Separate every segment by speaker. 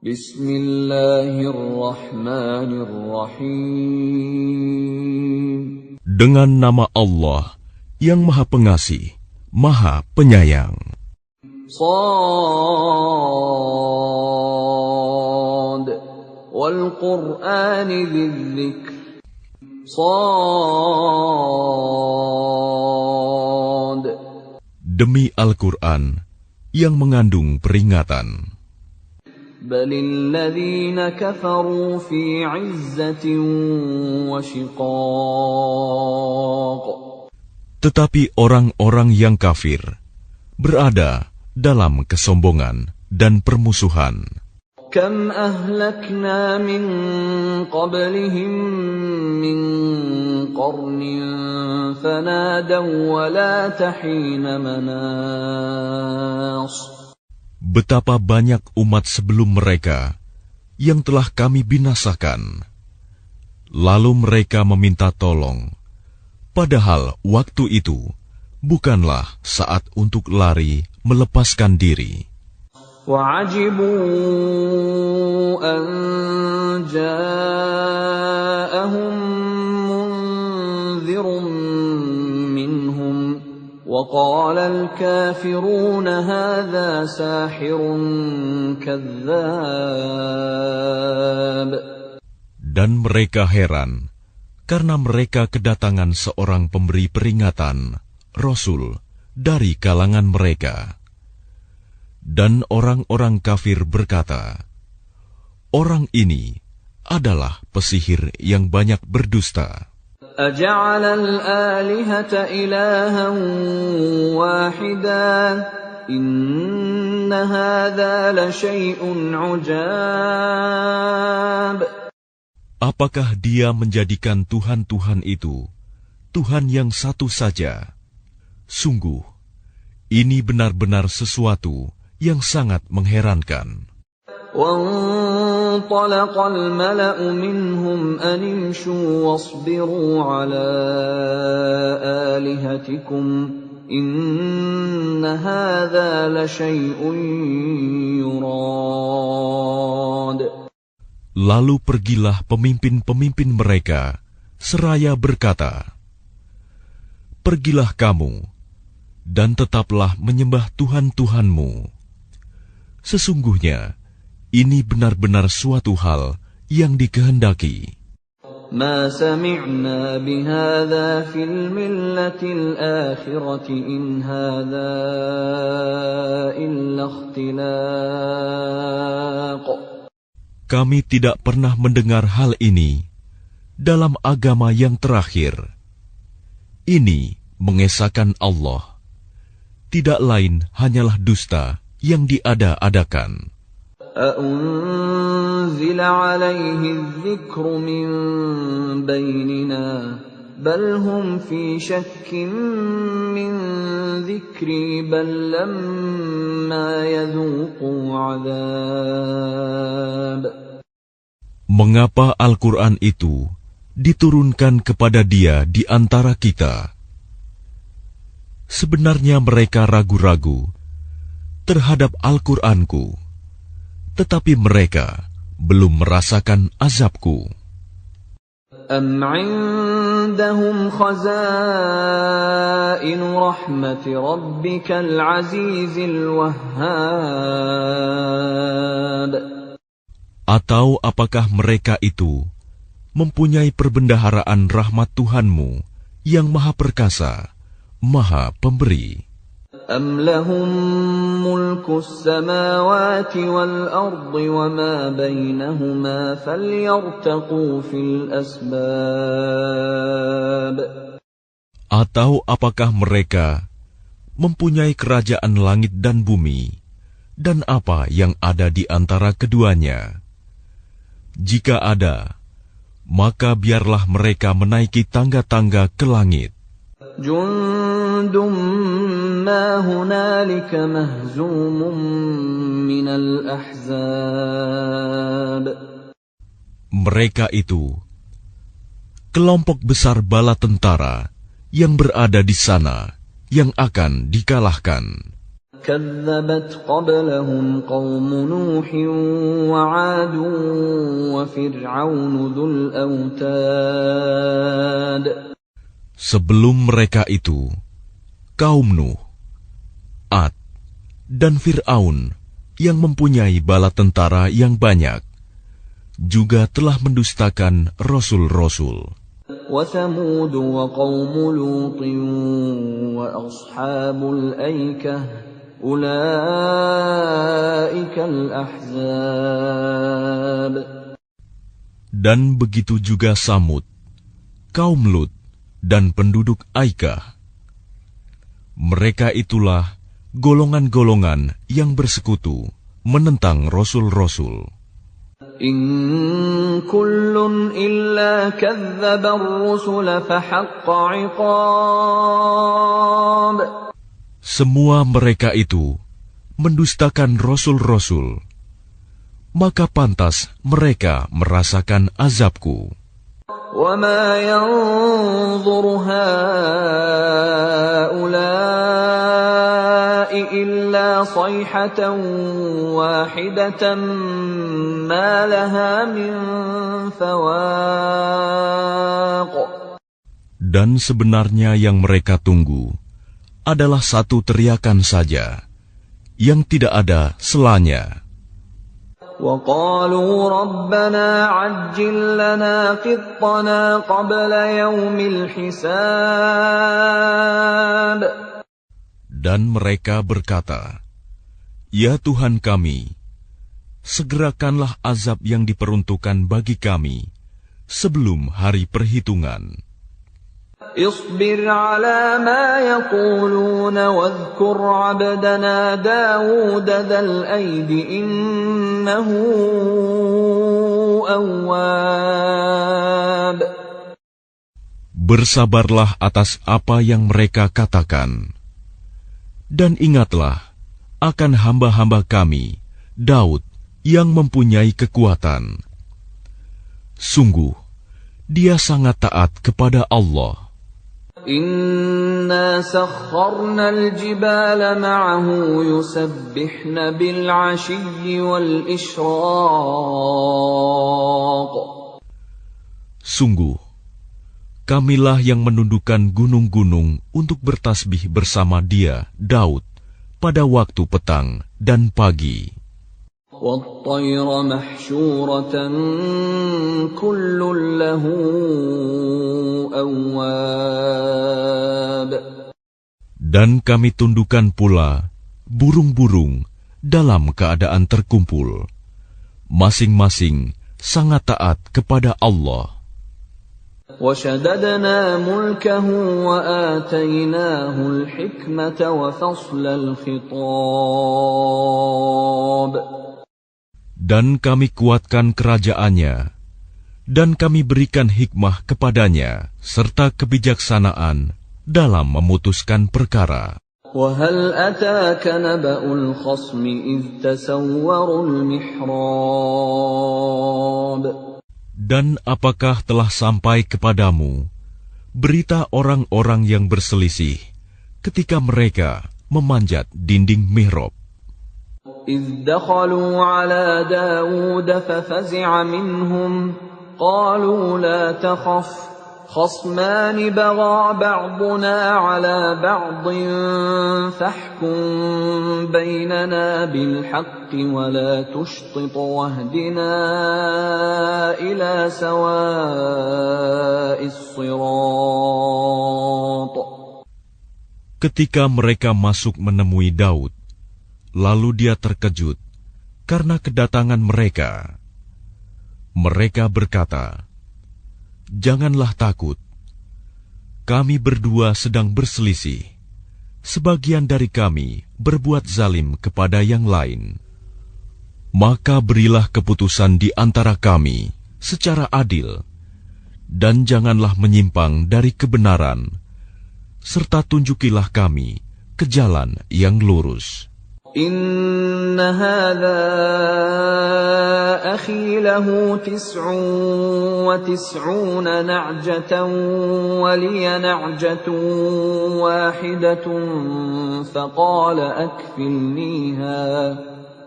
Speaker 1: Bismillahirrahmanirrahim.
Speaker 2: Dengan nama Allah yang Maha Pengasih, Maha Penyayang.
Speaker 1: Shad wal Qur'ani dzikr. Shad.
Speaker 2: Demi Al-Quran yang mengandung peringatan.
Speaker 1: Balil ladzina kafaru fi 'izzatin wa shiqaq.
Speaker 2: Tetapi orang-orang yang kafir berada dalam kesombongan dan permusuhan.
Speaker 1: Kam ahlakna min qablihim min qarnin fanadaw wa la tahina manas.
Speaker 2: Betapa banyak umat sebelum mereka yang telah kami binasakan. Lalu mereka meminta tolong, padahal waktu itu bukanlah saat untuk lari melepaskan diri.
Speaker 1: وَعَجِبُوا أَن جَاءَهُم مُّنذِرٌ مِّنْهُمْ وَقَالَ الْكَافِرُونَ هَٰذَا سَاحِرٌ كَذَّابٌ.
Speaker 2: Dan mereka heran karena mereka kedatangan seorang pemberi peringatan, Rasul, dari kalangan mereka. Dan orang-orang kafir berkata, orang ini adalah pesihir yang banyak berdusta.
Speaker 1: أَجَعَلَ الْآلِهَةَ إِلَٰهًا وَاحِدًا إِنَّ هَٰذَا لَشَيْءٌ عُجَابٌ.
Speaker 2: Apakah dia menjadikan Tuhan-Tuhan itu Tuhan yang satu saja? Sungguh, ini benar-benar sesuatu yang sangat mengherankan.
Speaker 1: وَانطَلَقَ الْمَلَأُ مِنْهُمْ أَنِ امْشُوا وَاصْبِرُوا عَلَىٰ آلِهَتِكُمْ إِنَّ هَٰذَا لَشَيْءٌ يُرَادُ.
Speaker 2: Lalu pergilah pemimpin-pemimpin mereka seraya berkata, pergilah kamu dan tetaplah menyembah Tuhan-Tuhanmu. Sesungguhnya, ini benar-benar suatu hal yang dikehendaki.
Speaker 1: مَا سَمِعْنَا بِهَٰذَا فِي الْمِلَّةِ الْآخِرَةِ إِنْ هَٰذَا إِلَّا اخْتِلَاقٌ.
Speaker 2: Kami tidak pernah mendengar hal ini dalam agama yang terakhir. Ini mengesahkan Allah. Tidak lain hanyalah dusta yang diada-adakan.
Speaker 1: أَأُنزِلَ عَلَيْهِ الذِّكْرُ مِن بَيْنِنَا بَلْ هُمْ فِي شَكٍّ مِّن ذِكْرِي بَل لَّمَّا يَذُوقُوا عَذَابِ.
Speaker 2: Mengapa Al-Quran itu diturunkan kepada dia di antara kita? Sebenarnya mereka ragu-ragu terhadap Al-Quranku, tetapi mereka belum merasakan azabku.
Speaker 1: أَمْ عِندَهُمْ خَزَائِنُ رَحْمَةِ رَبِّكَ الْعَزِيزِ الْوَهَّابِ.
Speaker 2: Atau apakah mereka itu mempunyai perbendaharaan rahmat Tuhanmu yang Maha Perkasa, Maha Pemberi?
Speaker 1: أَمْ لَهُم مُّلْكُ السَّمَاوَاتِ وَالْأَرْضِ وَمَا بَيْنَهُمَا فَلْيَرْتَقُوا فِي الْأَسْبَابِ.
Speaker 2: Atau apakah mereka mempunyai kerajaan langit dan bumi, dan apa yang ada di antara keduanya? Jika ada, maka biarlah mereka menaiki tangga-tangga ke langit.
Speaker 1: Jundum ma hunalika mahzumun minal ahzab.
Speaker 2: Mereka itu kelompok besar bala tentara yang berada di sana yang akan dikalahkan.
Speaker 1: كذبت قبلهم قوم نوح وعاد وفرعون ذو الأوتاد.
Speaker 2: Sebelum mereka itu, kaum Nuh, Ad, dan Fir'aun yang mempunyai bala tentara yang banyak, juga telah mendustakan rasul-rasul.
Speaker 1: وثمود وقوم لوط وأصحاب الأيكة أولئك الأحزاب.
Speaker 2: Dan begitu juga Samud, kaum Lut, dan penduduk Aikah. Mereka itulah golongan-golongan yang bersekutu menentang rasul-rasul.
Speaker 1: إن كل إلا كذب الرسل فحق عقاب.
Speaker 2: Semua mereka itu mendustakan rasul-rasul, maka pantas mereka merasakan azabku.
Speaker 1: وما ينظر هؤلاء إلا صيحة واحدة ما لها من فواق.
Speaker 2: Dan sebenarnya yang mereka tunggu adalah satu teriakan saja, yang tidak ada selanya.
Speaker 1: وقالوا ربنا عجل لنا قطنا قبل يوم الحساب.
Speaker 2: Dan mereka berkata, "Ya Tuhan kami, segerakanlah azab yang diperuntukkan bagi kami sebelum hari perhitungan."
Speaker 1: اصبر على ما يقولون واذكر عبدنا داود ذا الأيد إنه أواب.
Speaker 2: Bersabarlah atas apa yang mereka katakan, dan ingatlah akan hamba-hamba kami, Daud, yang mempunyai kekuatan. Sungguh, dia sangat taat kepada Allah.
Speaker 1: إنا سخرنا الجبال معه يسبحن بالعشي والإشراق.
Speaker 2: Sungguh, kamilah yang menundukkan gunung-gunung untuk bertasbih bersama dia, Daud, pada waktu petang dan pagi.
Speaker 1: وَالطَّيْرَ مَحْشُورَةً كُلٌّ لَّهُ أَوَّابٌ.
Speaker 2: Dan kami tundukkan pula burung-burung dalam keadaan terkumpul, masing-masing sangat taat kepada Allah.
Speaker 1: وَشَدَدْنَا مُلْكَهُ وَآتَيْنَاهُ الْحِكْمَةَ وَفَصْلَ الْخِطَابِ.
Speaker 2: Dan kami kuatkan kerajaannya, dan kami berikan hikmah kepadanya, serta kebijaksanaan dalam memutuskan perkara.
Speaker 1: وَهَلْ أَتَاكَ نَبَأُ الْخَصْمِ إِذْ تَسَوَّرُوا الْمِحْرَابَ.
Speaker 2: Dan apakah telah sampai kepadamu berita orang-orang yang berselisih ketika mereka memanjat dinding mihrab?
Speaker 1: إِذْ دَخَلُوا عَلَى دَاوُودَ فَفَزِعَ مِنْهُمْ قَالُوا لَا تَخَفْ خَصْمَانِ بَغَى بَعْضُنَا عَلَى بَعْضٍ فَاحْكُم بَيْنَنَا بِالْحَقِّ وَلَا تُشْطِطْ وَاهْدِنَا إِلَى سَوَاءِ الصِّرَاطِ.
Speaker 2: Ketika mereka masuk menemui Daud, lalu dia terkejut karena kedatangan mereka. Mereka berkata, "Janganlah takut. Kami berdua sedang berselisih. Sebagian dari kami berbuat zalim kepada yang lain. Maka berilah keputusan di antara kami secara adil, dan janganlah menyimpang dari kebenaran, serta tunjukilah kami ke jalan yang lurus."
Speaker 1: إن هذا أخي له 99 نعجة ولي نعجة واحدة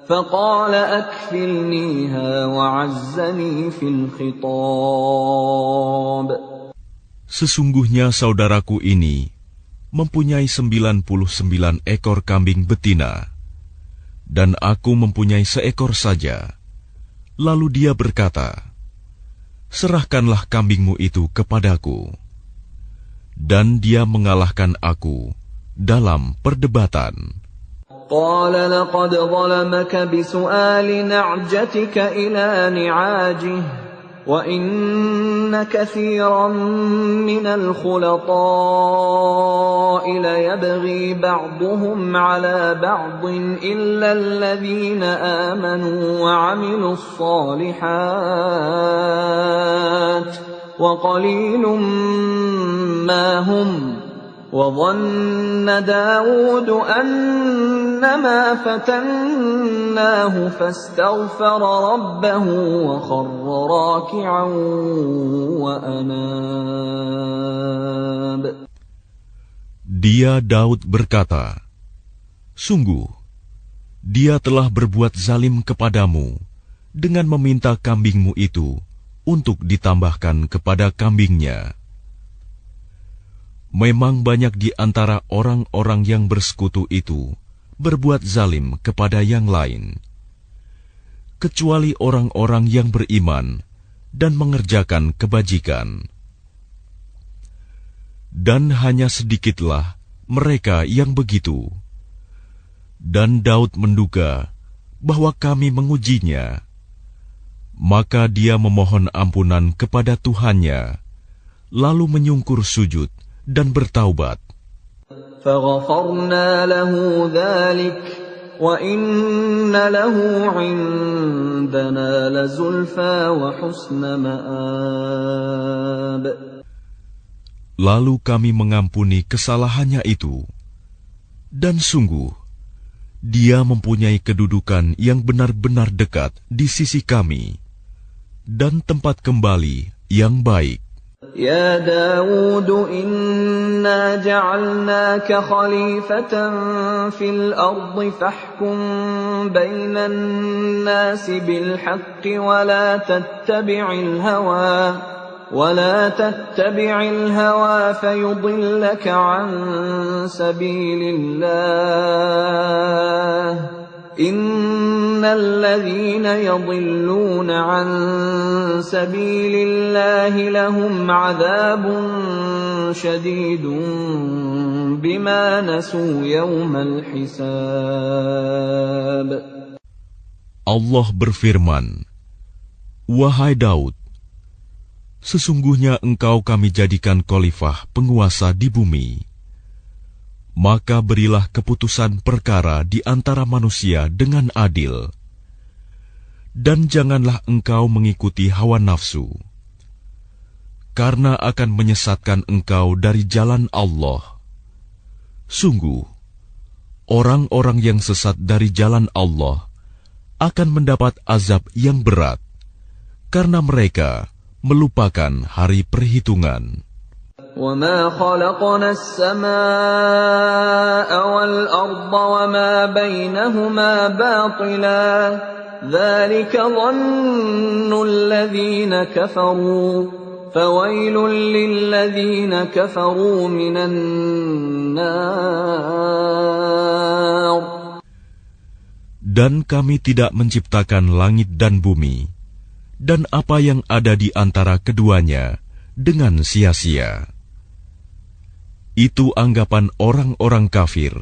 Speaker 1: فقال أكفلنيها وعزني في الخطاب.
Speaker 2: Sesungguhnya saudaraku ini mempunyai 99 ekor kambing betina, dan aku mempunyai seekor saja. Lalu dia berkata, serahkanlah kambingmu itu kepadaku. Dan dia mengalahkan aku dalam perdebatan.
Speaker 1: قال لقد ظلمك بسؤال نعجتك إلى نعاجه وَإِنَّ كَثِيرًا مِنَ الْخُلَطَاءِ لَيَبْغِي بَعْضُهُمْ عَلَى بَعْضٍ إِلَّا الَّذِينَ آمَنُوا وَعَمِلُوا الصَّالِحَاتِ وَقَلِيلٌ مَّا هُمْ وَظَنَّ دَاوُودُ أَنَّمَا فَتَنَّاهُ فَاسْتَغْفَرَ رَبَّهُ وَخَرَّ رَاكِعًا وَأَنَابَ.
Speaker 2: Dia Daud berkata, sungguh, dia telah berbuat zalim kepadamu dengan meminta kambingmu itu untuk ditambahkan kepada kambingnya. Memang banyak di antara orang-orang yang bersekutu itu berbuat zalim kepada yang lain, kecuali orang-orang yang beriman dan mengerjakan kebajikan. Dan hanya sedikitlah mereka yang begitu. Dan Daud menduga bahwa kami mengujinya. Maka dia memohon ampunan kepada Tuhannya, lalu menyungkur sujud dan bertaubat.
Speaker 1: فَغَفَرْنَا لَهُ ذَلِكَ وَإِنَّ لَهُ عِندَنَا لَزُلْفَىٰ وَحُسْنَ مَآبٍ.
Speaker 2: Lalu kami mengampuni kesalahannya itu, dan sungguh, dia mempunyai kedudukan yang benar-benar dekat di sisi kami, dan tempat kembali yang baik.
Speaker 1: يا داود إنا جعلناك خليفة في الأرض فاحكم بين الناس بالحق ولا تتبع الهوى فيضلك عن سبيل الله إن الذين يضلون عن سبيل الله لهم عذاب شديد بما نسوا يوم الحساب.
Speaker 2: Allah berfirman, wahai Daud, sesungguhnya engkau kami jadikan khalifah penguasa di bumi. Maka berilah keputusan perkara di antara manusia dengan adil. Dan janganlah engkau mengikuti hawa nafsu, karena akan menyesatkan engkau dari jalan Allah. Sungguh, orang-orang yang sesat dari jalan Allah akan mendapat azab yang berat, karena mereka melupakan hari perhitungan.
Speaker 1: وَمَا خَلَقْنَا السَّمَاءَ وَالْأَرْضَ وَمَا بَيْنَهُمَا بَاطِلًا ذَلِكَ ظَنُّ الَّذِينَ كَفَرُوا فَوَيْلٌ لِّلَّذِينَ كَفَرُوا مِنَ النَّارِ.
Speaker 2: Dan kami tidak menciptakan langit dan bumi, dan apa yang ada di antara keduanya dengan sia-sia. Itu anggapan orang-orang kafir.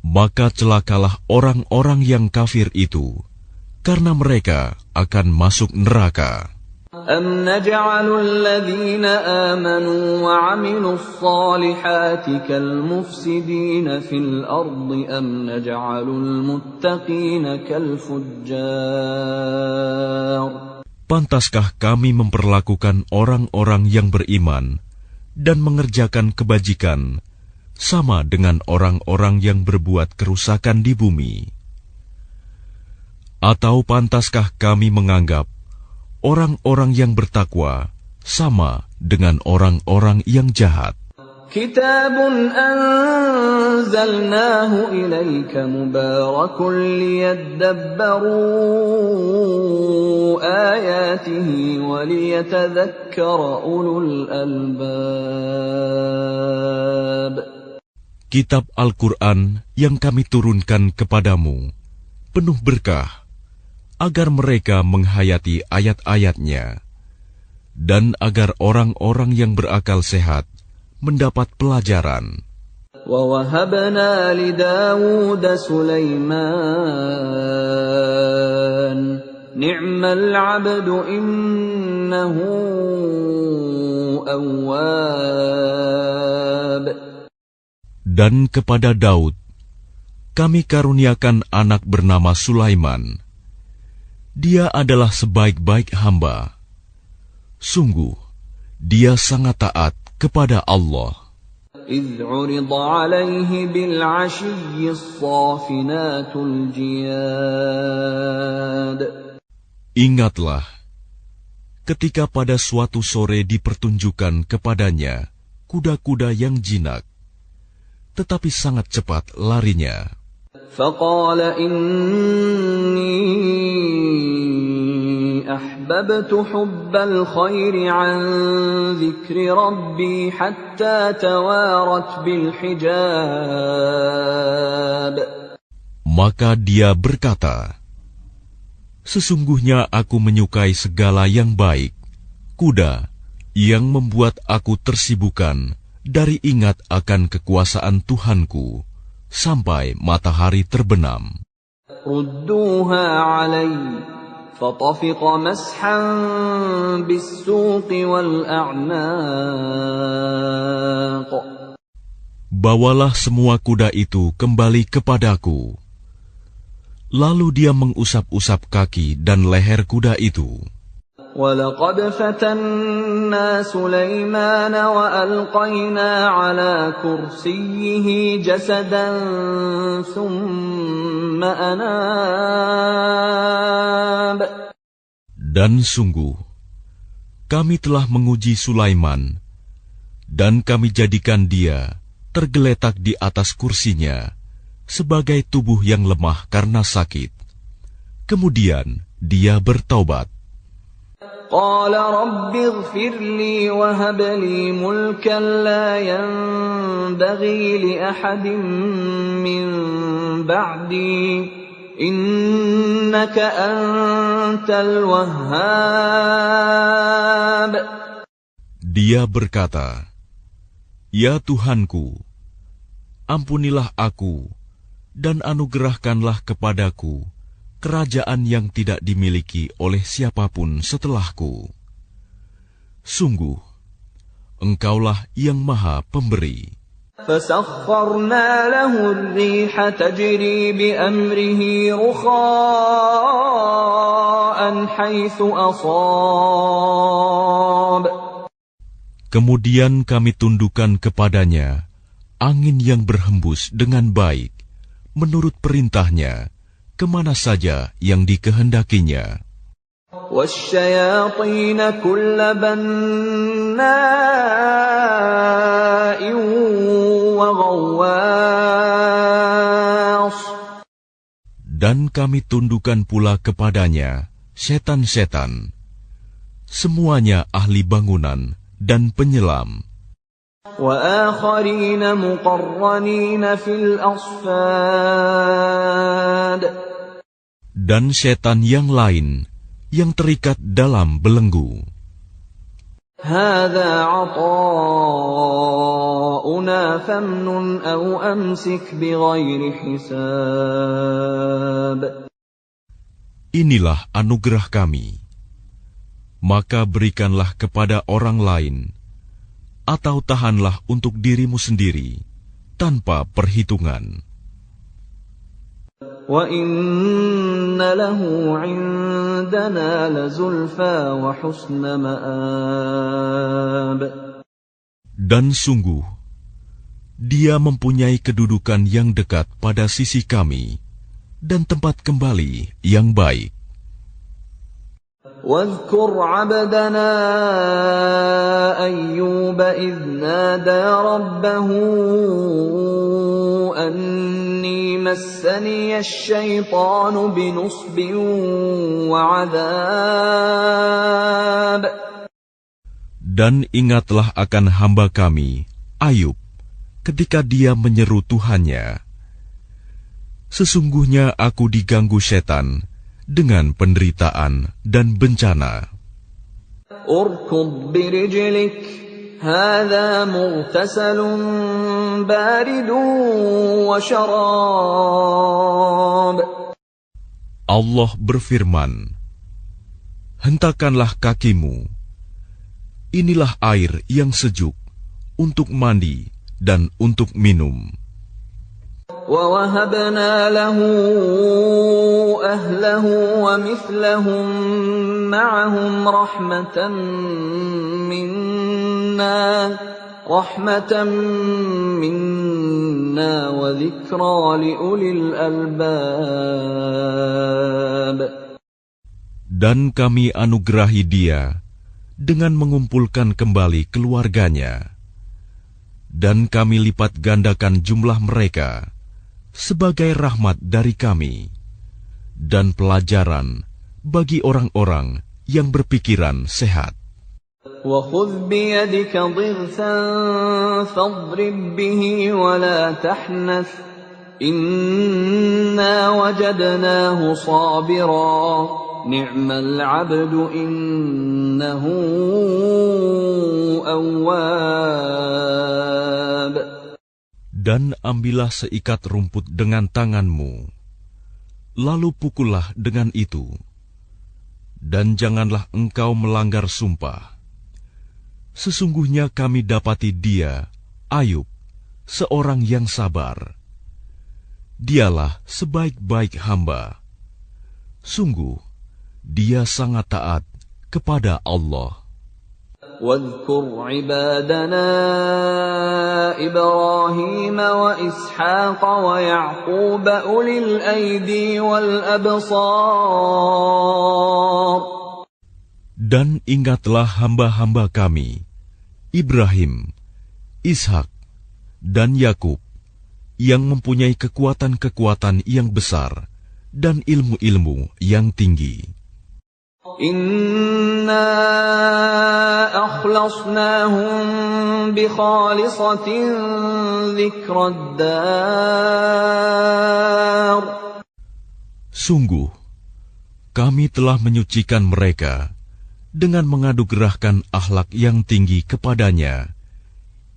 Speaker 2: Maka celakalah orang-orang yang kafir itu, karena mereka akan masuk neraka.
Speaker 1: أَمْ نَجْعَلُ الَّذِينَ آمَنُوا وَعَمِلُوا الصَّالِحَاتِ كَالْمُفْسِدِينَ فِي الْأَرْضِ أَمْ نَجْعَلُ الْمُتَّقِينَ كَالْفُجَّارِ.
Speaker 2: Pantaskah kami memperlakukan orang-orang yang beriman dan mengerjakan kebajikan sama dengan orang-orang yang berbuat kerusakan di bumi? Atau pantaskah kami menganggap orang-orang yang bertakwa sama dengan orang-orang yang jahat?
Speaker 1: Kitabun anzalnahu ilaika mubarakun liyadabbaru ayatihi wa liyatadhakkara ulul albab.
Speaker 2: Kitab Al-Quran yang kami turunkan kepadamu penuh berkah, agar mereka menghayati ayat-ayatnya, dan agar orang-orang yang berakal sehat mendapat pelajaran.
Speaker 1: وَوَهَبْنَا لِدَاوُودَ سُلَيْمَانَ نِعْمَ الْعَبْدُ إِنَّهُ أَوَّابٌ.
Speaker 2: Dan kepada Daud kami karuniakan anak bernama Sulaiman. Dia adalah sebaik-baik hamba. Sungguh, dia sangat taat kepada Allah.
Speaker 1: إِذْ عُرِضَ عَلَيْهِ بِالْعَشِيِّ الصَّافِنَاتُ الْجِيَادُ.
Speaker 2: Ingatlah, ketika pada suatu sore dipertunjukkan kepadanya kuda-kuda yang jinak, tetapi sangat cepat larinya.
Speaker 1: فَقَالَ إِنِّي أحببت حب الخير عن ذكر ربي حتى توارت بالحجاب.
Speaker 2: Maka dia berkata, sesungguhnya aku menyukai segala yang baik, kuda yang membuat aku tersibukan dari ingat akan kekuasaan Tuhanku sampai matahari terbenam.
Speaker 1: Rudduha alayya فطفق مسحا بالسوق والأعناق.
Speaker 2: Bawalah semua kuda itu kembali kepadaku. Lalu dia mengusap-usap kaki dan leher kuda itu.
Speaker 1: وَلَقَدْ فَتَنَّا سُلَيْمَانَ وَأَلْقَيْنَا عَلَى كُرْسِيِّهِ جَسَدًا ثُمَّ أَنَابَ.
Speaker 2: Dan sungguh, kami telah menguji Sulaiman, dan kami jadikan dia tergeletak di atas kursinya sebagai tubuh yang lemah karena sakit. Kemudian dia bertaubat.
Speaker 1: قال رب اغفر لي وهب لي ملكا لا ينبغي لأحد من بعدي إنك أنت الوهاب.
Speaker 2: Dia berkata, Ya Tuhanku, ampunilah aku dan anugerahkanlah kepadaku kerajaan yang tidak dimiliki oleh siapapun setelahku. Sungguh, Engkaulah yang Maha Pemberi.
Speaker 1: فَسَخَّرْنَا لَهُ الرِّيحَ تَجْرِي بِأَمْرِهِ رُخَاءً حَيْثُ أَصَابَ.
Speaker 2: Kemudian kami tundukkan kepadanya angin yang berhembus dengan baik, menurut perintahnya, kemana saja yang dikehendakinya.
Speaker 1: وَالشَّيَاطِينَ كُلَّ بَنَّاءٍ وَغَوَّاصٍ.
Speaker 2: Dan kami tundukkan pula kepadanya setan-setan, semuanya ahli bangunan dan penyelam.
Speaker 1: وَآخَرِينَ مُقَرَّنِينَ فِي الْأَصْفَادِ.
Speaker 2: Dan setan yang lain yang terikat dalam belenggu.
Speaker 1: هَذَا عَطَاؤُنَا فَامْنُنْ أَوْ أَمْسِكْ بِغَيْرِ حِسَابٍ.
Speaker 2: Inilah anugerah kami, maka berikanlah kepada orang lain, atau tahanlah untuk dirimu sendiri, tanpa perhitungan.
Speaker 1: وَإِنَّ لَهُ عِندَنَا لَزُلْفَىٰ وَحُسْنَ مَآبٍ.
Speaker 2: Dan sungguh, dia mempunyai kedudukan yang dekat pada sisi kami, dan tempat kembali yang baik.
Speaker 1: واذكر عبدنا أيوب إذ نادى ربه أني مسني الشيطان بنصب وعذاب.
Speaker 2: Dan ingatlah akan hamba kami, Ayub, ketika dia menyeru Tuhannya, sesungguhnya aku diganggu setan dengan penderitaan dan bencana.
Speaker 1: Urkud birijlik, hadha mughtasalun baridun wa syarab.
Speaker 2: Allah berfirman, hentakanlah kakimu, inilah air yang sejuk untuk mandi dan untuk minum.
Speaker 1: وَوَهَبْنَا لَهُ أَهْلَهُ وَمِثْلَهُم مَّعَهُمْ رَحْمَةً مِّنَّا وَذِكْرَىٰ لِأُولِي الْأَلْبَابِ.
Speaker 2: Dan kami anugerahi dia dengan mengumpulkan kembali keluarganya, dan kami lipat gandakan jumlah mereka sebagai rahmat dari kami dan pelajaran bagi orang-orang yang berpikiran sehat.
Speaker 1: وَخُذْ بِيَدِكَ ضِغْثًا فَاضْرِب بِّهِ وَلَا تَحْنَثْ إِنَّا وَجَدْنَاهُ صَابِرًا نِعْمَ الْعَبْدُ إِنَّهُ أَوَّابٌ.
Speaker 2: Dan ambillah seikat rumput dengan tanganmu, lalu pukullah dengan itu, dan janganlah engkau melanggar sumpah. Sesungguhnya kami dapati dia, Ayub, seorang yang sabar. Dialah sebaik-baik hamba. Sungguh, dia sangat taat kepada Allah.
Speaker 1: واذكر عبادنا إبراهيم وإسحاق ويعقوب أولي الأيدي والأبصار.
Speaker 2: Dan ingatlah hamba-hamba kami, Ibrahim, Ishak, dan Yakub, yang mempunyai kekuatan-kekuatan yang besar dan ilmu-ilmu yang tinggi.
Speaker 1: Inna akhlasnahum bi khalisatin dzikrad dar.
Speaker 2: Sungguh, kami telah menyucikan mereka dengan mengadugerahkan akhlak yang tinggi kepadanya,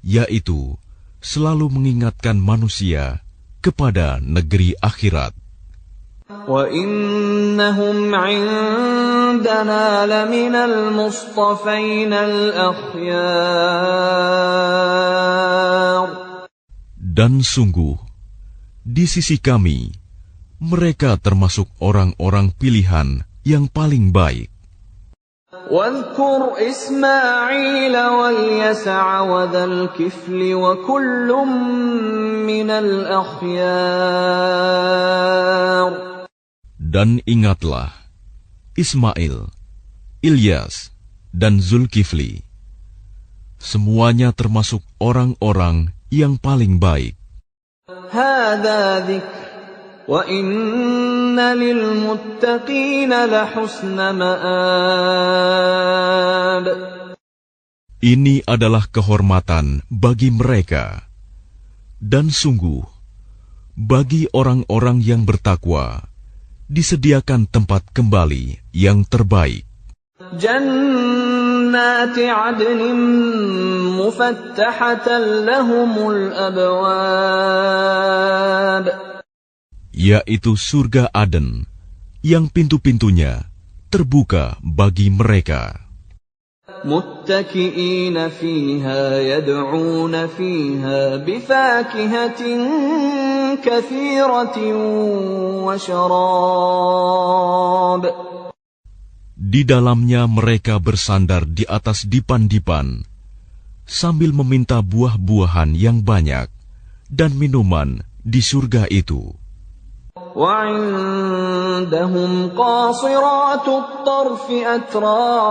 Speaker 2: yaitu selalu mengingatkan manusia kepada negeri akhirat.
Speaker 1: Wa innahum 'indana laminal mustafainal akhyar.
Speaker 2: Dan sungguh, di sisi kami, mereka termasuk orang-orang pilihan yang paling baik.
Speaker 1: واذكر إسماعيل واليسع وذا الكفل وكل من الأخيار.
Speaker 2: Dan ingatlah Ismail, Ilyas, dan Zulkifli. Semuanya termasuk orang-orang yang paling baik.
Speaker 1: هذا ذكر وَإِنَّ لِلْمُتَّقِينَ لَحُسْنَ مَآبٍ.
Speaker 2: Ini adalah kehormatan bagi mereka, dan sungguh, bagi orang-orang yang bertakwa, disediakan tempat kembali yang terbaik.
Speaker 1: Jannati 'adnin mufattahatan lahumul abwab.
Speaker 2: Yaitu surga Aden, yang pintu-pintunya terbuka bagi mereka.
Speaker 1: Muttaki'ina fiha yad'una fiha bifakihatin katsiratin wa syarab.
Speaker 2: Di dalamnya mereka bersandar di atas dipan-dipan, sambil meminta buah-buahan yang banyak dan minuman di surga itu.
Speaker 1: وعندهم قاصرات الطرف أتراب.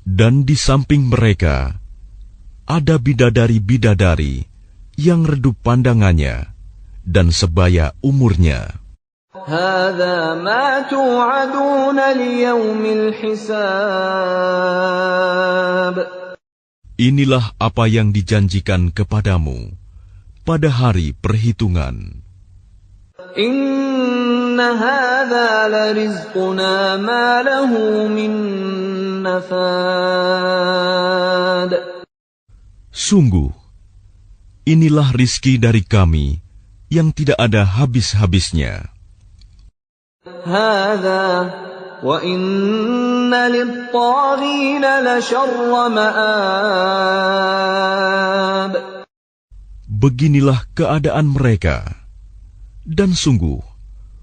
Speaker 2: Dan di samping mereka ada bidadari-bidadari yang redup pandangannya dan sebaya umurnya.
Speaker 1: هذا ما توعدون ليوم الحساب.
Speaker 2: Inilah apa yang dijanjikan kepadamu pada hari perhitungan.
Speaker 1: Inna hadza larizquna ma lahu min nafad.
Speaker 2: Sungguh, inilah rizki dari kami yang tidak ada habis-habisnya.
Speaker 1: Hadza wa inna lit-taghina la syarra ma'ab.
Speaker 2: Beginilah keadaan mereka, dan sungguh,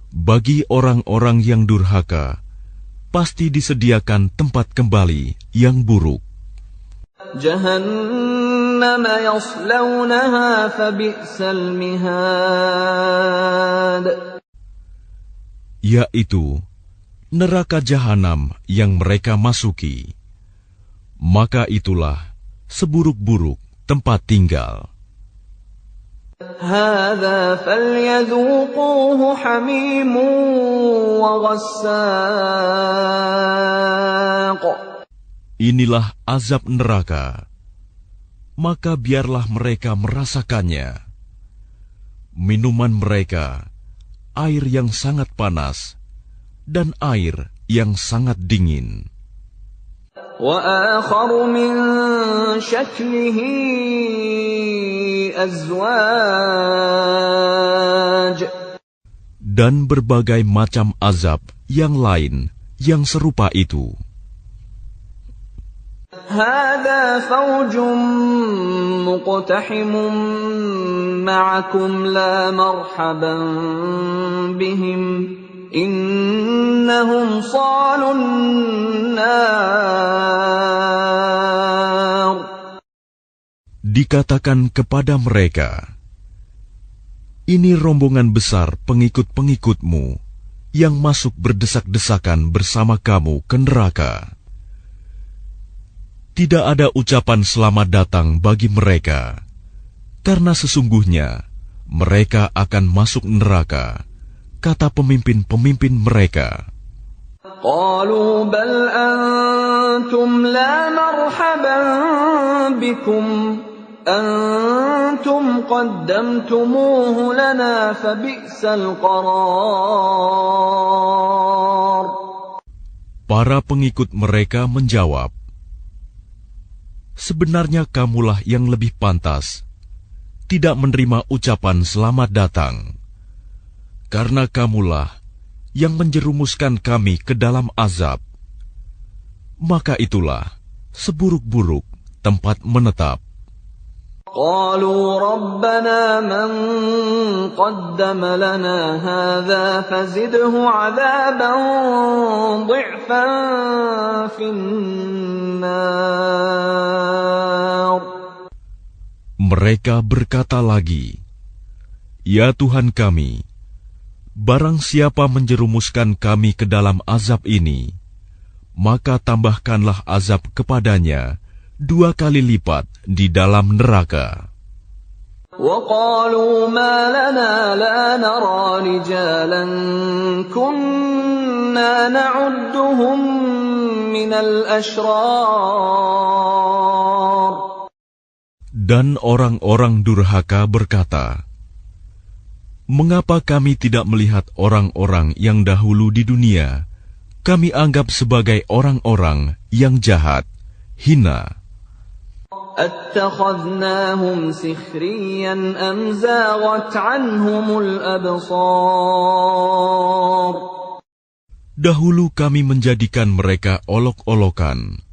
Speaker 2: bagi orang-orang yang durhaka, pasti disediakan tempat kembali yang buruk.
Speaker 1: Jahannam yaslawnaha fabi'sal mihad.
Speaker 2: Yaitu neraka jahanam yang mereka masuki. Maka itulah seburuk-buruk tempat tinggal.
Speaker 1: هذا فليذوقوه حميم وغساق.
Speaker 2: Inilah azab neraka, maka biarlah mereka merasakannya. Minuman mereka, air yang sangat panas, dan air yang sangat dingin.
Speaker 1: وآخر من شكله أزواج.
Speaker 2: Dan berbagai macam azab yang lain yang serupa itu.
Speaker 1: هذا فوج مقتحم معكم لا مرحبا بهم إنهم صالوا النار.
Speaker 2: Dikatakan kepada mereka, ini rombongan besar pengikut-pengikutmu yang masuk berdesak-desakan bersama kamu ke neraka. Tidak ada ucapan selamat datang bagi mereka, karena sesungguhnya mereka akan masuk neraka, kata pemimpin-pemimpin mereka.
Speaker 1: قالوا بل أنتم لا مرحبا بكم أنتم قدمتموه لنا فبئس القرار.
Speaker 2: Para pengikut mereka menjawab, sebenarnya kamulah yang lebih pantas tidak menerima ucapan selamat datang, karena kamulah yang menjerumuskan kami ke dalam azab. Maka itulah seburuk-buruk tempat menetap.
Speaker 1: قالوا ربنا من قدم لنا هذا فزده عذابا ضعفا في النار.
Speaker 2: Mereka berkata lagi, ya Tuhan kami, barang siapa menjerumuskan kami ke dalam azab ini, maka tambahkanlah azab kepadanya 2 kali lipat di dalam neraka.
Speaker 1: وقالوا ما لنا لا نرى رجالا كنا نعدهم من الأشرار.
Speaker 2: Dan orang-orang durhaka berkata, mengapa kami tidak melihat orang-orang yang dahulu di dunia kami anggap sebagai orang-orang yang jahat, hina?
Speaker 1: أتخذناهم سخريا أم زاغت عنهم الأبصار.
Speaker 2: Dahulu kami menjadikan mereka olok-olokan,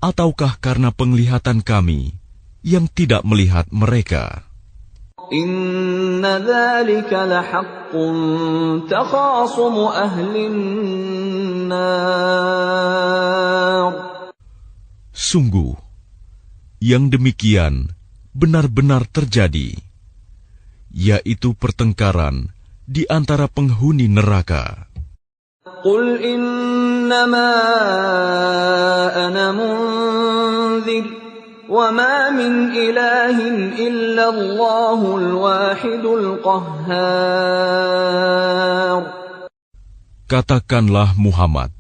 Speaker 2: ataukah karena penglihatan kami yang tidak melihat mereka?
Speaker 1: إن ذلك لحق تخاصم أهل النار.
Speaker 2: Sungguh, yang demikian benar-benar terjadi, yaitu pertengkaran di antara penghuni neraka.
Speaker 1: Qul innama ana munzir wa ma min ilahin illa Allahul wahidul qahhar.
Speaker 2: Katakanlah Muhammad,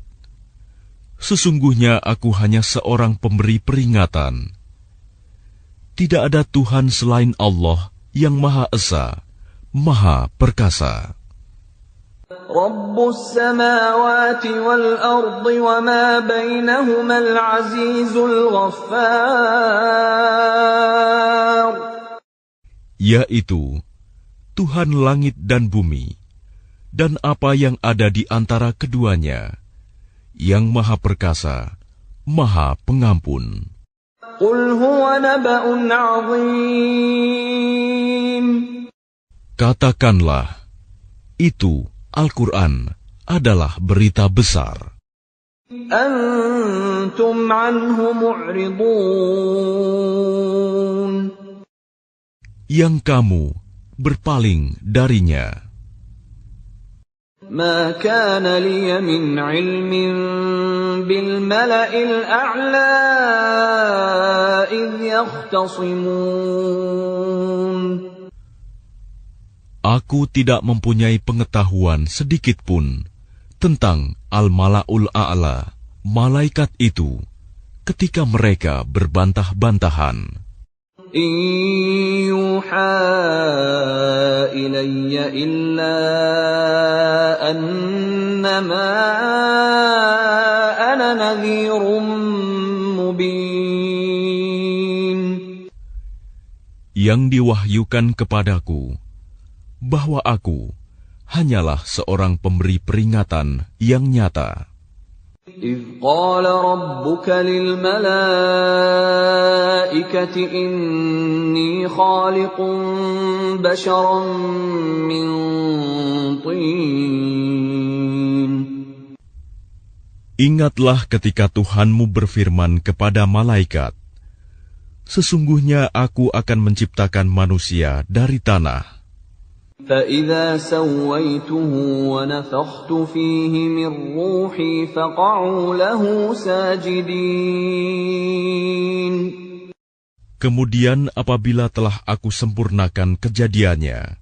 Speaker 2: sesungguhnya aku hanya seorang pemberi peringatan. Tidak ada Tuhan selain Allah yang Maha Esa, Maha Perkasa.
Speaker 1: Rabbus samawati wal ardi wa ma bainahumal azizul ghaffar.
Speaker 2: Yaitu Tuhan langit dan bumi, dan apa yang ada di antara keduanya, yang Maha Perkasa, Maha Pengampun.
Speaker 1: Qul huwa naba'un 'azim.
Speaker 2: Katakanlah, itu Al-Quran adalah berita besar.
Speaker 1: Antum anhu mu'ridun.
Speaker 2: Yang kamu berpaling darinya.
Speaker 1: Ma kana liya min 'ilmin bil mala'il a'la idh yakhtasimun.
Speaker 2: Aku tidak mempunyai pengetahuan sedikitpun tentang Al-Mala'ul A'la, malaikat itu, ketika mereka berbantah-bantahan.
Speaker 1: In yuha ilayya illa annama ana nadhirum mubin.
Speaker 2: Yang diwahyukan kepadaku bahwa aku hanyalah seorang pemberi peringatan yang nyata.
Speaker 1: إِذْ قَالَ رَبُّكَ لِلْمَلَائِكَةِ إِنِّي خَالِقٌ بَشَرًا مِّن طِينٍ.
Speaker 2: Ingatlah ketika Tuhanmu berfirman kepada malaikat, sesungguhnya aku akan menciptakan manusia dari tanah.
Speaker 1: فَإِذَا سَوَّيْتُهُ وَنَفَخْتُ فِيهِ مِنْ رُوحِي فَقَعُوا لَهُ سَاجِدِينَ.
Speaker 2: Kemudian apabila telah aku sempurnakan kejadiannya,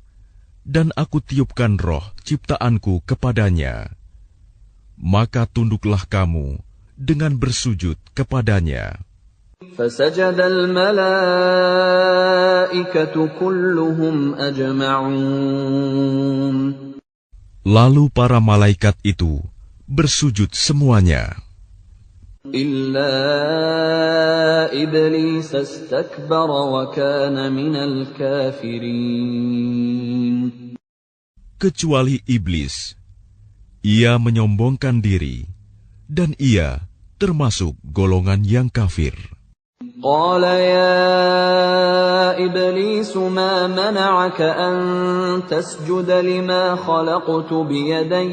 Speaker 2: dan aku tiupkan roh ciptaanku kepadanya, maka tunduklah kamu dengan bersujud kepadanya.
Speaker 1: فَسَجَدَ الْمَلَائِكَةُ كُلُّهُمْ أَجْمَعُونَ.
Speaker 2: Lalu para malaikat itu bersujud semuanya.
Speaker 1: إِلَّا إِبْلِيسَ اسْتَكْبَرَ وَكَانَ مِنَ الْكَافِرِينَ.
Speaker 2: Kecuali iblis, ia menyombongkan diri, dan ia termasuk golongan yang kafir.
Speaker 1: قال يا إبليس ما منعك أن تسجد لما خلقت بيدي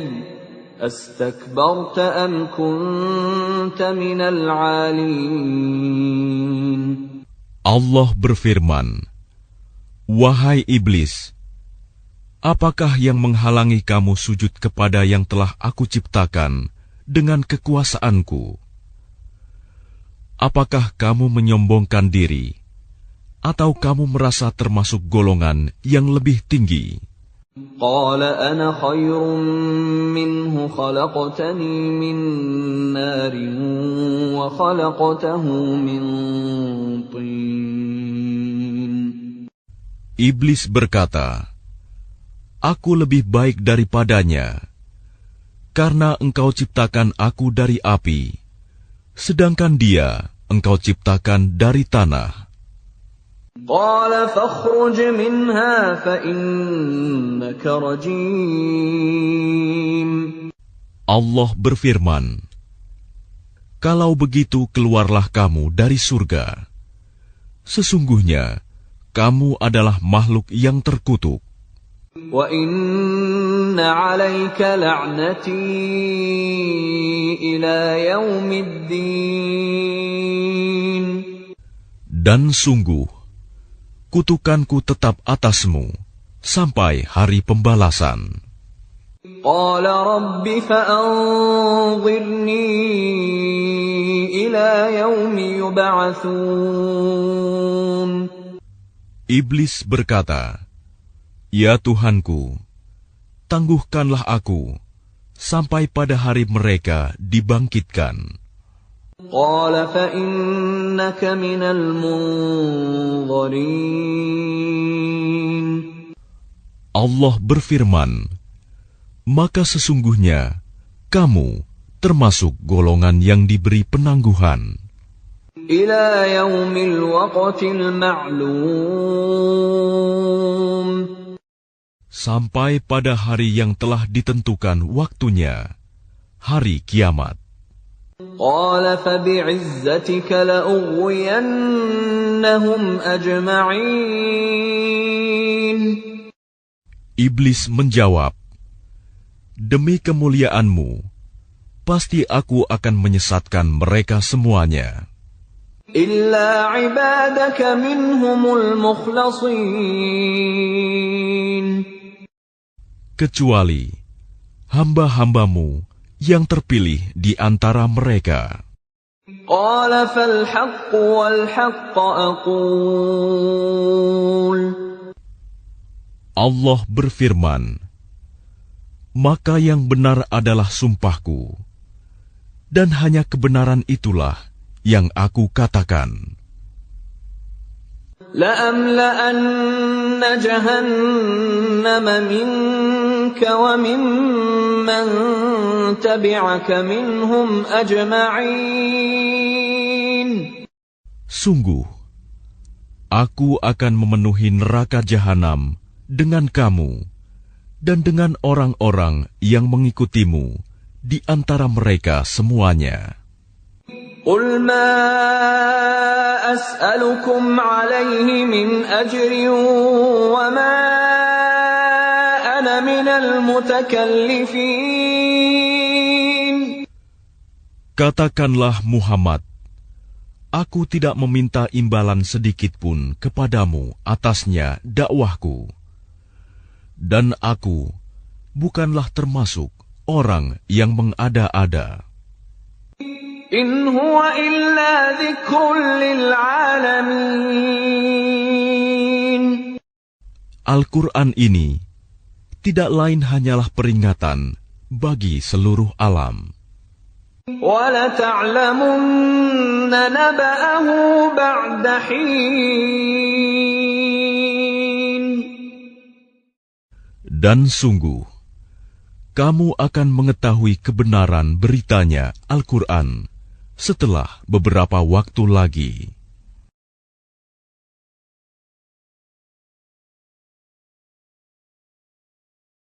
Speaker 1: أستكبرت أم كنت من العالين.
Speaker 2: Allah berfirman, wahai iblis, apakah yang menghalangi kamu sujud kepada yang telah aku ciptakan dengan kekuasaanku? Apakah kamu menyombongkan diri, atau kamu merasa termasuk golongan yang lebih tinggi?
Speaker 1: Qala ana khairun minhu khalaqtani min narin wa khalaqtahu min tin.
Speaker 2: Iblis berkata, aku lebih baik daripadanya, karena engkau ciptakan aku dari api, sedangkan dia engkau ciptakan dari tanah.
Speaker 1: Qala fakhruj minha fa innaka rajim.
Speaker 2: Allah berfirman, kalau begitu keluarlah kamu dari surga. Sesungguhnya kamu adalah makhluk yang terkutuk.
Speaker 1: Wa inna 'alaika la'nati ila yaumiddin.
Speaker 2: Dan sungguh, kutukanku tetap atasmu sampai hari pembalasan.
Speaker 1: قال رب فأنظرني إلى يوم يبعثون.
Speaker 2: Iblis berkata, "Ya Tuhanku, tangguhkanlah aku sampai pada hari mereka dibangkitkan."
Speaker 1: قال فإنك من المنظرين.
Speaker 2: Allah berfirman, "Maka sesungguhnya kamu termasuk golongan yang diberi penangguhan
Speaker 1: إلى يوم الوقت المعلوم.
Speaker 2: sampai pada hari yang telah ditentukan waktunya, hari kiamat."
Speaker 1: قال فبعزتك لأغوينهم أجمعين.
Speaker 2: Iblis menjawab, "Demi kemuliaanmu, pasti aku akan menyesatkan mereka semuanya,
Speaker 1: إلا عبادك منهم المخلصين.
Speaker 2: kecuali hamba-hambamu yang terpilih di antara mereka."
Speaker 1: قال فالحق والحق أقول.
Speaker 2: Allah berfirman, "Maka yang benar adalah sumpahku, dan hanya kebenaran itulah yang aku katakan.
Speaker 1: لأملأن جهنم منك وممن تبعك منهم أجمعين.
Speaker 2: Sungguh, aku akan memenuhi neraka jahanam dengan kamu dan dengan orang-orang yang mengikutimu di antara mereka semuanya.
Speaker 1: قل ما أسألكم عليه من أجر وما أنا من المتكلفين.
Speaker 2: Katakanlah Muhammad, aku tidak meminta imbalan sedikit pun kepadamu atasnya dakwahku. Dan aku bukanlah termasuk orang yang mengada-ada.
Speaker 1: إن هو إلا ذكر للعالمين.
Speaker 2: Al-Quran ini tidak lain hanyalah peringatan bagi seluruh alam.
Speaker 1: وَلَتَعْلَمُنَّ نَبَأَهُ بَعْدَ حِينٍ.
Speaker 2: Dan sungguh, kamu akan mengetahui kebenaran beritanya Al-Quran setelah beberapa waktu lagi.